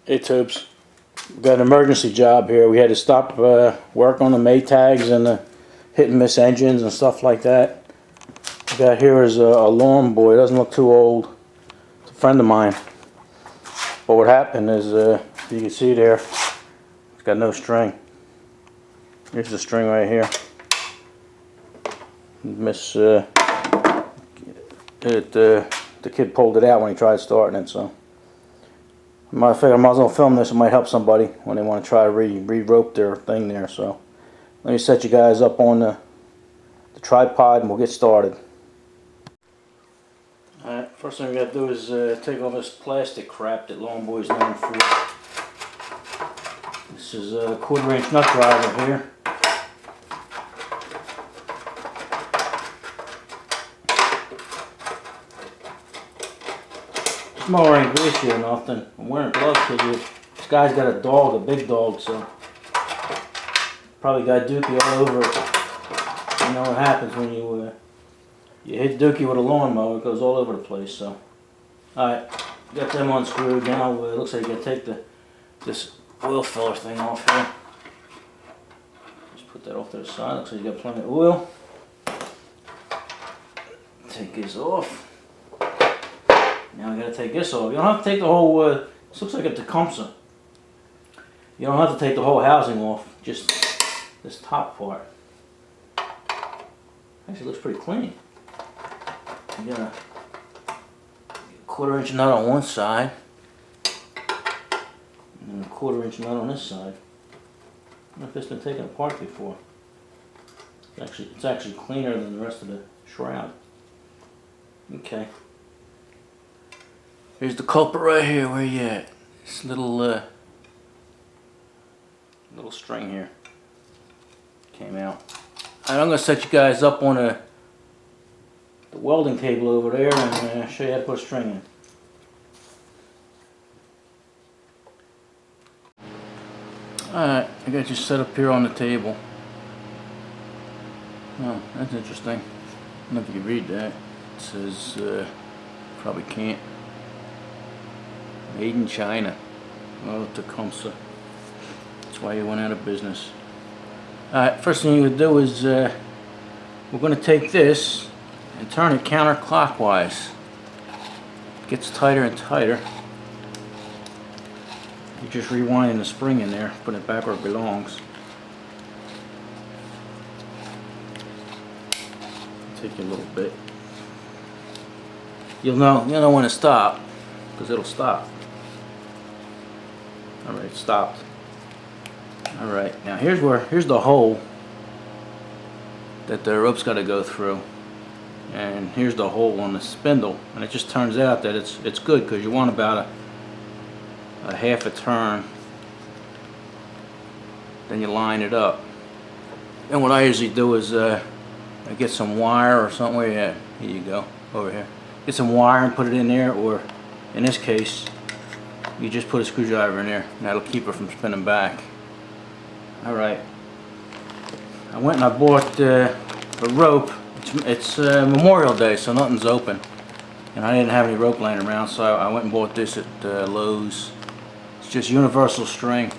Hey Tubes, we got an emergency job here. We had to stop work on the Maytags and the hit and miss engines and stuff like that. We got here is a lawn boy. Doesn't look too old. It's a friend of mine. But what happened is, you can see there, it's got no string. Here's the string right here. The kid pulled it out when he tried starting it, so. I figured I might as well film this. It might help somebody when they want to try to re-rope their thing there. So let me set you guys up on the tripod and we'll get started. Alright, first thing we got to do is take off this plastic crap that lawn boys known for. This is a 1/4 inch nut driver here. This mower ain't greasy or nothing. I'm wearing gloves because this guy's got a dog, a big dog, so probably got dookie all over it. You know what happens when you hit dookie with a lawnmower, it goes all over the place. So, alright, got them unscrewed now. It looks like you gotta take this oil filler thing off here. Just put that off to the side. Looks like you got plenty of oil. Take this off. Now we gotta take this off. You don't have to take the whole, this looks like a Tecumseh. You don't have to take the whole housing off, just this top part. Actually looks pretty clean. You got a 1/4 inch nut on one side, and a 1/4 inch nut on this side. I don't know if it's been taken apart before. It's actually cleaner than the rest of the shroud. Okay. Here's the culprit right here. Where you at? This little string here came out. And I'm gonna set you guys up on the welding table over there and show you how to put a string in. Alright, I got you set up here on the table. Oh, that's interesting. I don't know if you can read that. It says, probably can't. Made in China. Oh, Tecumseh. That's why you went out of business. Alright, first thing you would do is we're going to take this and turn it counterclockwise. It gets tighter and tighter. You're just rewinding the spring in there, putting it back where it belongs. Take you a little bit. You'll know when to stop, because it'll stop. Alright, it stopped. Alright, now here's the hole that the rope's got to go through. And here's the hole on the spindle. And it just turns out that it's good, because you want about a half a turn. Then you line it up. And what I usually do is I get some wire or something. Where you at? Here you go, over here. Get some wire and put it in there, or in this case you just put a screwdriver in there and that'll keep it from spinning back. Alright, I went and I bought a rope. It's Memorial Day, so nothing's open, and I didn't have any rope laying around, so I went and bought this at Lowe's. It's just universal string.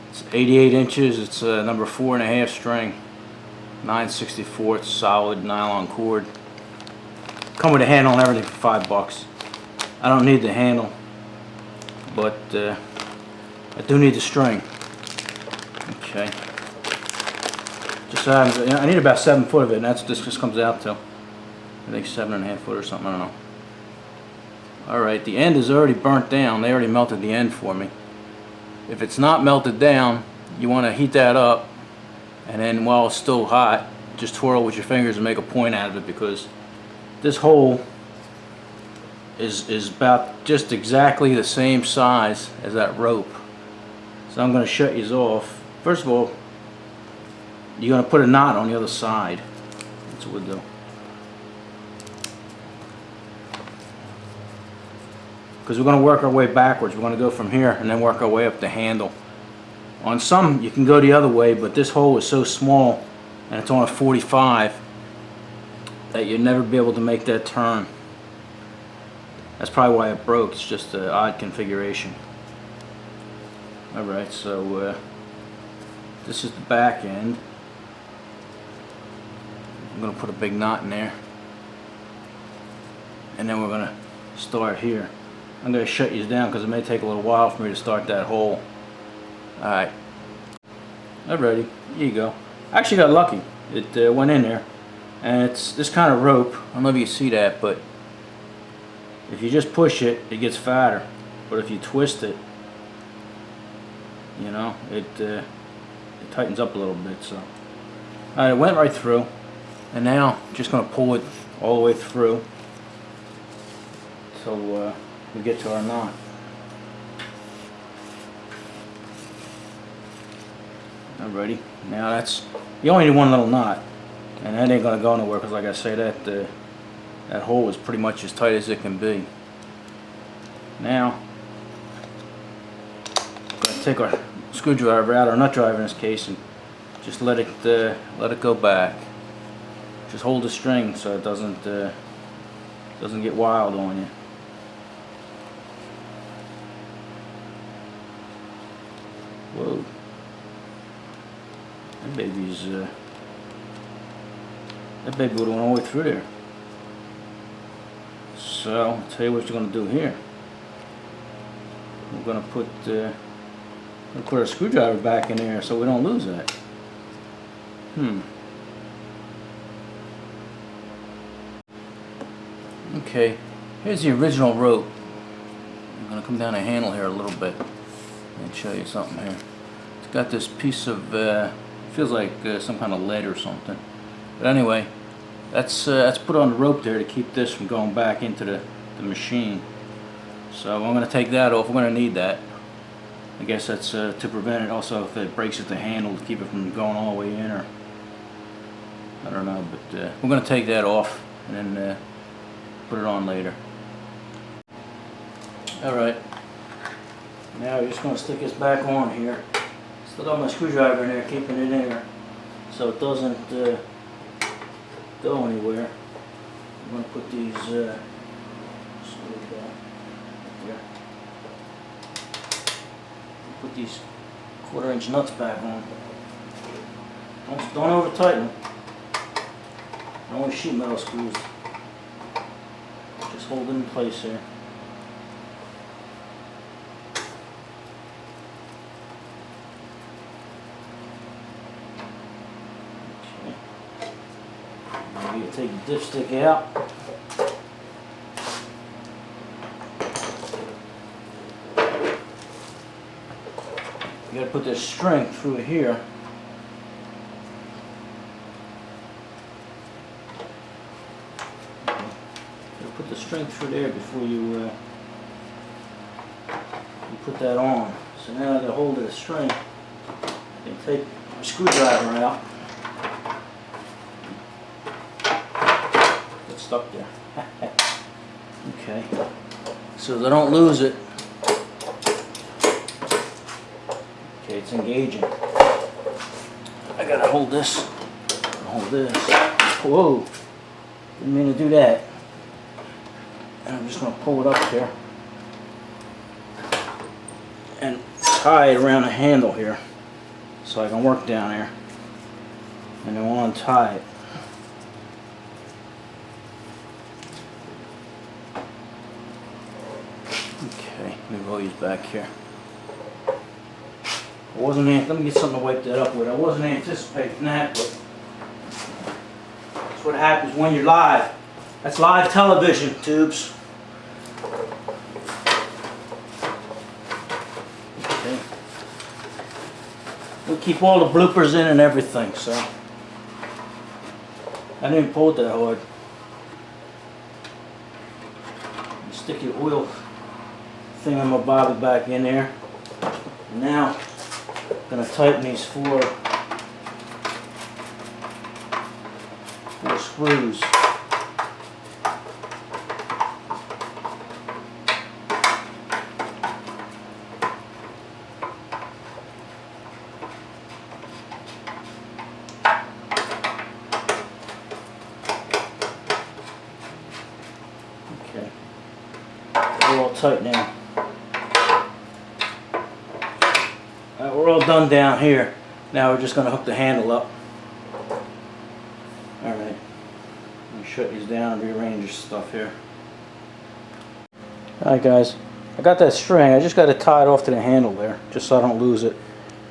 It's 88 inches. It's number 4.5 string, 9/64 solid nylon cord. Come with a handle and everything for $5. I don't need the handle, but I do need the string. Okay. Just I need about 7 foot of it, and that's this just comes out to, I think 7.5 foot or something. I don't know. All right, the end is already burnt down. They already melted the end for me. If it's not melted down, you want to heat that up, and then while it's still hot, just twirl with your fingers and make a point out of it, because this hole is about just exactly the same size as that rope. So I'm going to shut these off. First of all, you're going to put a knot on the other side. That's what we'll do. Because we're going to work our way backwards. We're going to go from here and then work our way up the handle. On some you can go the other way, but this hole is so small and it's on a 45 that you'll never be able to make that turn. That's probably why it broke. It's just an odd configuration. Alright, so this is the back end. I'm going to put a big knot in there. And then we're going to start here. I'm going to shut these down because it may take a little while for me to start that hole. Alright. Alrighty, here you go. I actually got lucky. It went in there. And it's this kind of rope. I don't know if you can see that, but if you just push it, it gets fatter. But if you twist it, you know, it tightens up a little bit. So, alright, it went right through. And now, I'm just going to pull it all the way through till we get to our knot. Alrighty, now that's, you only need one little knot, and that ain't going to go nowhere because, like I say, that hole is pretty much as tight as it can be. Now, I'm going to take our screwdriver out, or nut driver in this case, and just let it go back. Just hold the string so it doesn't get wild on you. Whoa. That baby's that baby would have went all the way through there. So I'll tell you what you're gonna do here. We're gonna put our screwdriver back in there so we don't lose that. Okay, here's the original rope. I'm going to come down the handle here a little bit and show you something here. It's got this piece of, feels like some kind of lead or something. But anyway, that's put on the rope there to keep this from going back into the machine. So I'm going to take that off. We're going to need that. I guess that's to prevent it. Also, if it breaks at the handle, to keep it from going all the way in, or I don't know. But we're going to take that off and then put it on later. Alright, now we're just going to stick this back on here. Still got my screwdriver in there, keeping it in there so it doesn't go anywhere. I'm going to put these put these 1/4 inch nuts back on. Don't over tighten them. Only sheet metal screws. Just hold it in place here. Okay. Now you take the dipstick out. You gotta put this string through here. Put the string through there before you put that on. So now I got hold of the string. I can take my screwdriver out. It's stuck there. Okay. So they don't lose it. Okay, it's engaging. I gotta hold this. Hold this. Whoa! Didn't mean to do that. And I'm just going to pull it up here and tie it around the handle here so I can work down there, and then we'll untie it. Okay, let me roll these back here. Let me get something to wipe that up with. I wasn't anticipating that, but that's what happens when you're live. That's live television, tubes. Okay. We keep all the bloopers in and everything, so I didn't pull it that hard. You stick your oil thing on my bobby back in there. And now I'm going to tighten these four screws. Okay, they're all tight now. we're all done down here. Now we're just going to hook the handle up. Alright. Let me shut these down and rearrange this stuff here. Alright guys, I got that string. I just got it tied off to the handle there, just so I don't lose it.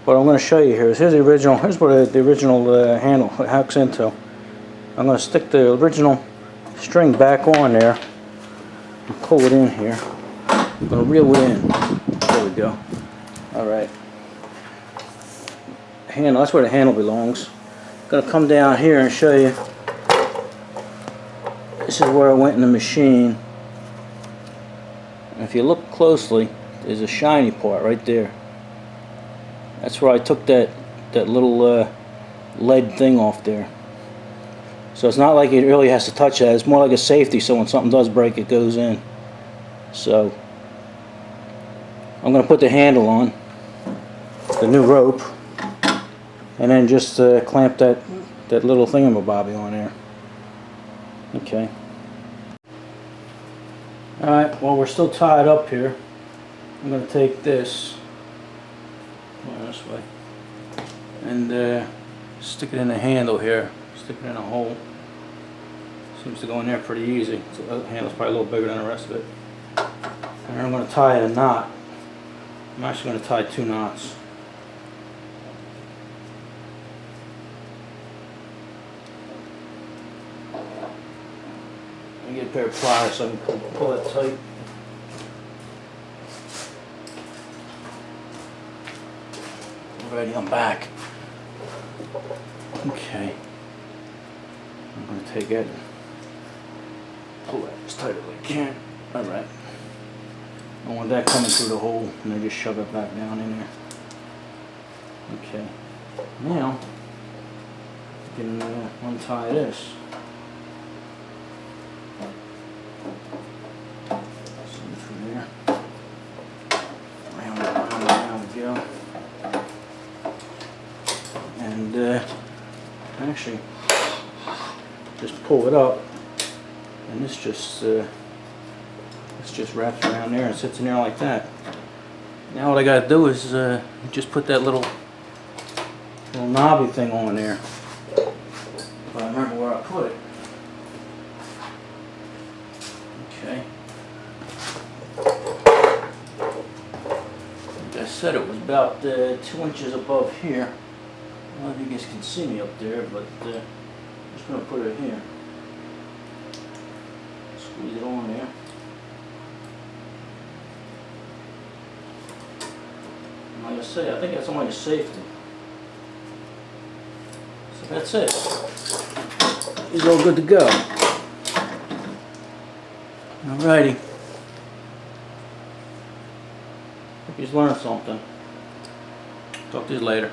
What I'm going to show you here is here's where the original handle hooks into. I'm going to stick the original string back on there and pull it in here. I'm going to reel it in. There we go. Alright. Handle, that's where the handle belongs. I'm going to come down here and show you. This is where I went in the machine. And if you look closely, there's a shiny part right there. That's where I took that little lead thing off there. So it's not like it really has to touch that. It's more like a safety, so when something does break, it goes in. So I'm going to put the handle on, the new rope, and then just clamp that little thingamabobby on there. Okay. Alright, well, we're still tied up here. I'm going to take this way and stick it in the handle here. Stick it in a hole. Seems to go in there pretty easy. So the handle's probably a little bigger than the rest of it. And I'm going to tie a knot. I'm actually going to tie 2 knots. Let me get a pair of pliers so I can pull it tight. Alrighty, I'm back. Okay. I'm going to take it, pull that as tight as I can. Alright. I want that coming through the hole, and I just shove it back down in there. Okay. Now, I can untie this. From there. Round we go. And actually, just pull it up, and this just wraps around there and sits in there like that. Now what I got to do is just put that little knobby thing on there. If I remember where I put it. Okay. Like I said, it was about 2 inches above here. I don't know if you guys can see me up there, but I'm just going to put it here. Squeeze it on there. And like I say, I think that's only a safety. So that's it. He's all good to go. Alrighty. Hope you learned something. Talk to you later.